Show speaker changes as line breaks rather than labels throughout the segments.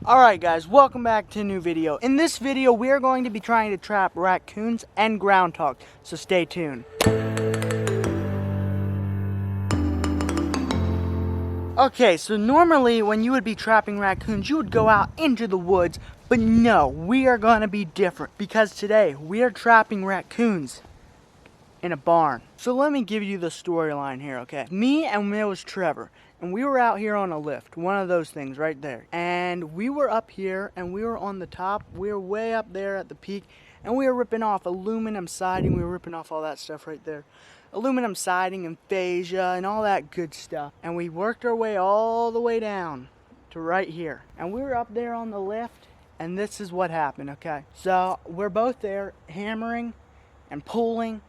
Alright guys, welcome back to a new video. In this video, we are going to be trying to trap raccoons and groundhog, so stay tuned. Okay, so normally when you would be trapping raccoons, you would go out into the woods, but no, we are going to be different because today we are trapping raccoons in a barn. So let me give you the storyline here, okay? Me and it was Trevor, and we were out here on a lift, one of those things right there. And we were up here, and we were on the top. We were way up there at the peak, and we were ripping off aluminum siding. We were ripping off all that stuff right there. Aluminum siding and fascia and all that good stuff. And we worked our way all the way down to right here. And we were up there on the lift, and this is what happened, okay? So we're both there hammering and pulling,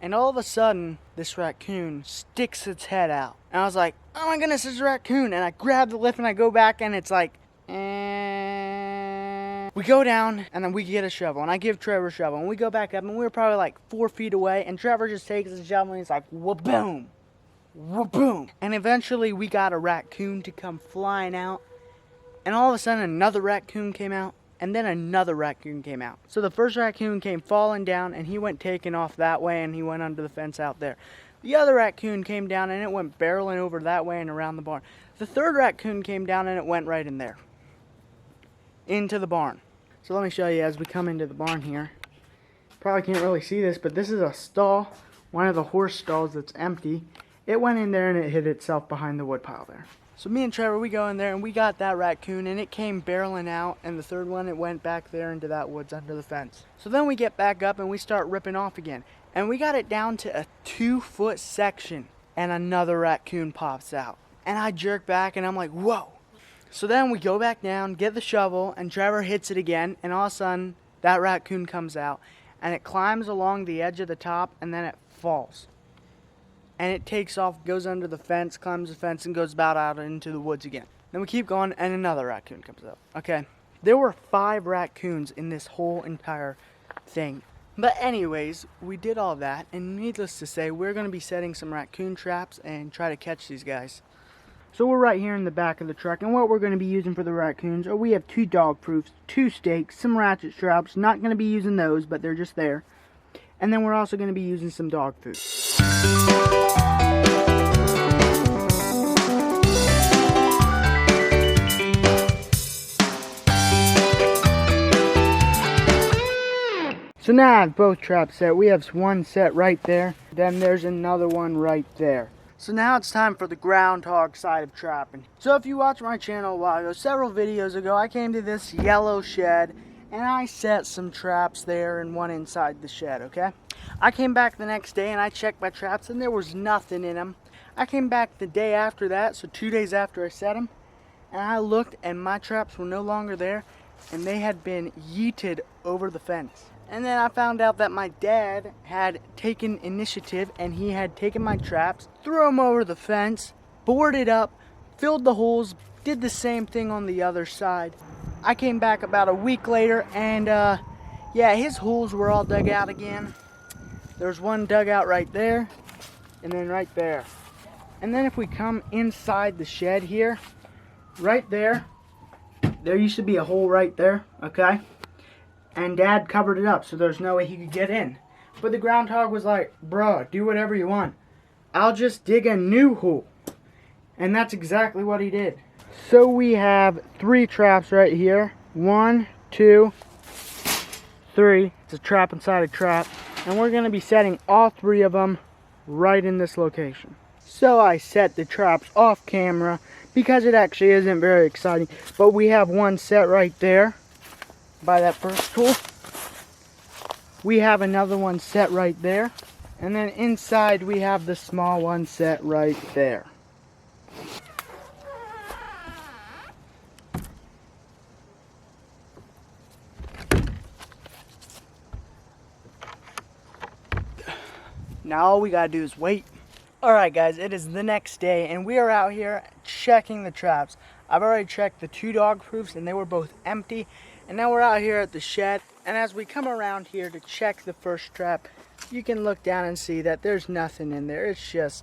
and all of a sudden, this raccoon sticks its head out. And I was like, oh my goodness, it's a raccoon. And I grab the lift and I go back and it's like, We go down and then we get a shovel. And I give Trevor a shovel. And we go back up and we were probably like 4 feet away. And Trevor just takes the shovel and he's like, wha-boom, wha-boom. And eventually we got a raccoon to come flying out. And all of a sudden another raccoon came out. And then another raccoon came out. So the first raccoon came falling down and he went taking off that way and he went under the fence out there. The other raccoon came down and it went barreling over that way and around the barn. The third raccoon came down and it went right in there. Into the barn. So let me show you as we come into the barn here. Probably can't really see this, but this is a stall. One of the horse stalls that's empty. It went in there and it hid itself behind the wood pile there. So me and Trevor, we go in there and we got that raccoon and it came barreling out, and the third one, it went back there into that woods under the fence. So then we get back up and we start ripping off again. And we got it down to a 2-foot section and another raccoon pops out. And I jerk back and I'm like, whoa. So then we go back down, get the shovel, and Trevor hits it again, and all of a sudden that raccoon comes out and it climbs along the edge of the top and then it falls. And it takes off, goes under the fence, climbs the fence, and goes about out into the woods again. Then we keep going, and another raccoon comes up. Okay, there were 5 raccoons in this whole entire thing. But anyways, we did all that, and needless to say, we're going to be setting some raccoon traps and try to catch these guys. So we're right here in the back of the truck, and what we're going to be using for the raccoons are we have 2 dog proofs, 2 stakes, some ratchet straps. Not going to be using those, but they're just there. And then we're also going to be using some dog food. So now I have both traps set. We have one set right there. Then there's another one right there. So now it's time for the groundhog side of trapping. So if you watched my channel a while ago, several videos ago, I came to this yellow shed and I set some traps there and one inside the shed, okay? I came back the next day and I checked my traps and there was nothing in them. I came back the day after that, so 2 days after I set them, and I looked and my traps were no longer there and they had been yeeted over the fence. And then I found out that my dad had taken initiative and he had taken my traps, threw them over the fence, boarded up, filled the holes, did the same thing on the other side. I came back about a week later and yeah, his holes were all dug out again. There's one dug out right there and then right there. And then if we come inside the shed here, right there, there used to be a hole right there, okay? And Dad covered it up so there's no way he could get in. But the groundhog was like, bruh, do whatever you want. I'll just dig a new hole. And that's exactly what he did. So we have 3 traps right here. 1, 2, 3. It's a trap inside a trap. And we're going to be setting all 3 of them right in this location. So I set the traps off camera because it actually isn't very exciting. But we have one set right there by that first tool. We have another one set right there. And then inside we have the small one set right there. Now all we gotta do is wait. Alright guys, it is the next day and we are out here checking the traps. I've already checked the 2 dog proofs and they were both empty. And now we're out here at the shed, and as we come around here to check the first trap, you can look down and see that there's nothing in there. It's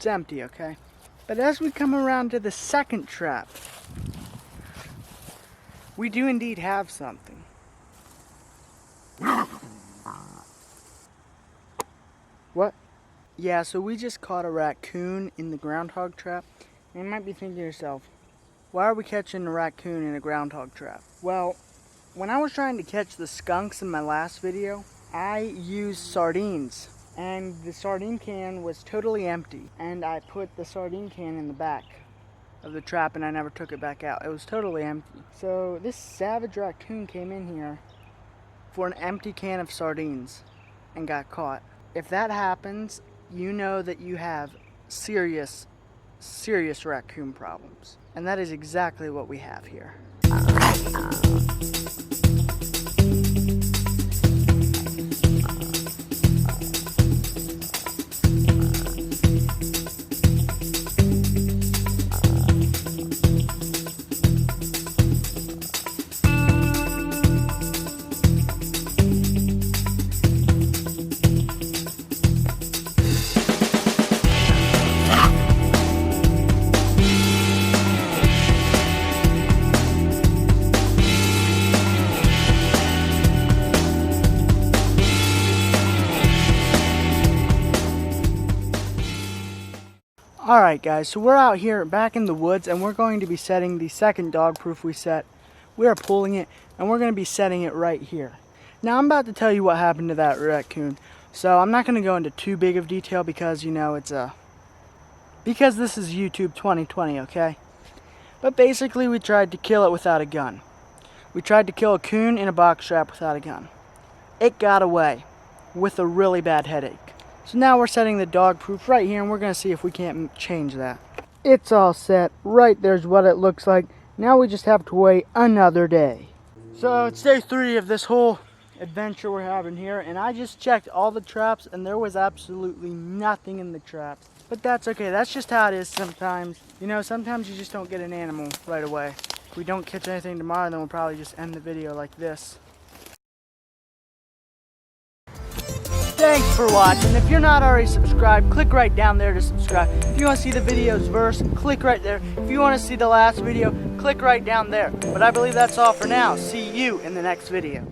empty, okay? But as we come around to the second trap, We do indeed have something. What? Yeah, so we just caught a raccoon in the groundhog trap. And you might be thinking to yourself, why are we catching a raccoon in a groundhog trap? Well, when I was trying to catch the skunks in my last video, I used sardines. And the sardine can was totally empty. And I put the sardine can in the back of the trap and I never took it back out. It was totally empty. So this savage raccoon came in here for an empty can of sardines and got caught. If that happens, you know that you have serious raccoon problems. And that is exactly what we have here. Alright guys, so we're out here back in the woods and we're going to be setting the second dog proof we set. We are pulling it and we're going to be setting it right here. Now I'm about to tell you what happened to that raccoon. So I'm not going to go into too big of detail because you know because this is YouTube 2020, okay? But basically we tried to kill it without a gun. We tried to kill a coon in a box trap without a gun. It got away with a really bad headache. So now we're setting the dog proof right here and we're going to see if we can't change that. It's all set. Right there's what it looks like. Now we just have to wait another day. So it's day 3 of this whole adventure we're having here. And I just checked all the traps and there was absolutely nothing in the traps. But that's okay. That's just how it is sometimes. You know, sometimes you just don't get an animal right away. If we don't catch anything tomorrow, then we'll probably just end the video like this. Thanks for watching. If you're not already subscribed, click right down there to subscribe. If you want to see the videos verse, click right there. If you want to see the last video, click right down there. But I believe that's all for now. See you in the next video.